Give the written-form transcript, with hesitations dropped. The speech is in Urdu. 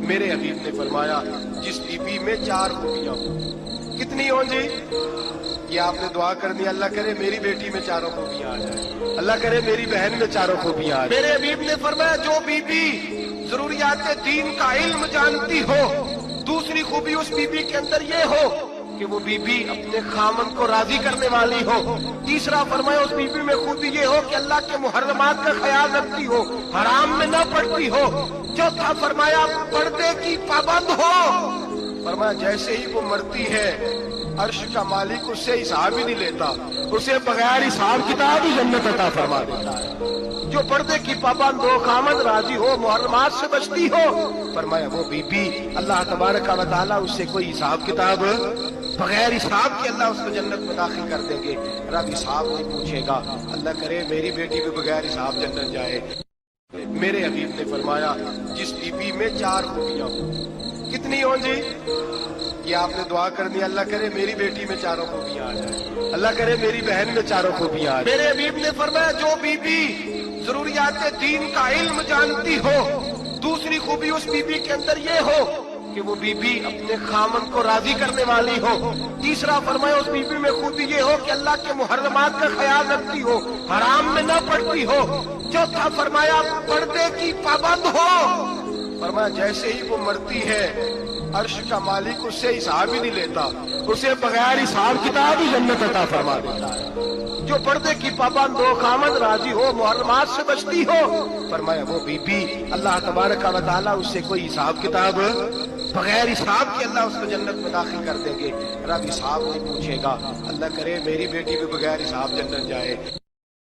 میرے حبیب نے فرمایا جس بیوی میں 4 خوبیاں ہوں، کتنی ہوں جی؟ یہ آپ نے دعا کرنی، اللہ کرے میری بیٹی میں 4 خوبیاں آ جائیں، اللہ کرے میری بہن میں 4 خوبیاں آ جائیں۔ میرے حبیب نے فرمایا جو بیوی ضروریات دین کا علم جانتی ہو، دوسری خوبی اس بیوی کے اندر یہ ہو کہ وہ بیوی اپنے خامن کو راضی کرنے والی ہو، تیسرا فرمایا اس بیوی میں خوبی یہ ہو کہ اللہ کے محرمات کا خیال رکھتی ہو، حرام میں نہ پڑتی ہو، چوتھا فرمایا پردے کی پابند ہو۔ فرمایا جیسے ہی وہ مرتی ہے عرش کا مالک اس سے حساب ہی نہیں لیتا، اسے بغیر حساب کتاب ہی جنت عطا فرما دیتا ہے۔ جو پردے کی پابند ہو، خامد راضی ہو، محرمات سے بچتی ہو، فرمایا وہ بی بی اللہ تبارک و تعالیٰ اس سے کوئی حساب کتاب بغیر حساب کے اللہ اس کو جنت میں داخل کر دیں گے۔ رب حساب نہیں پوچھے گا، اللہ کرے میری بیٹی بھی بغیر حساب جنت جائے۔ میرے حبیب نے فرمایا جس بی بی میں 4 خوبیاں ہوں، کتنی ہوں جی؟ یہ آپ نے دعا کرنی، اللہ کرے میری بیٹی میں 4 خوبیاں آ جائیں، اللہ کرے میری بہن میں 4 خوبیاں آ جائیں۔ میرے حبیب نے فرمایا جو بیوی ضروریات دین کا علم جانتی ہو، دوسری خوبی اس بیوی کے اندر یہ ہو کہ وہ بیوی اپنے خامن کو راضی کرنے والی ہو، تیسرا فرمایا اس بیوی میں خوبی یہ ہو کہ اللہ کے محرمات کا خیال رکھتی ہو، حرام میں نہ پڑتی ہو، چوتھا فرمایا پردے کی پابند ہو۔ فرمایا جیسے ہی وہ مرتی ہے عرش کا مالک اس سے حساب ہی نہیں لیتا، اسے بغیر حساب کتاب ہی جنت عطا فرما دیتا ہے۔ جو پردے کی پابند ہو، خامد راضی ہو، محرمات سے بچتی ہو، فرمایا وہ بی بی اللہ تبارک و تعالیٰ اس سے کوئی حساب کتاب بغیر حساب کے اللہ اس کو جنت میں داخل کر دیں گے۔ رب حساب نہیں پوچھے گا، اللہ کرے میری بیٹی بھی بغیر حساب جنت جائے۔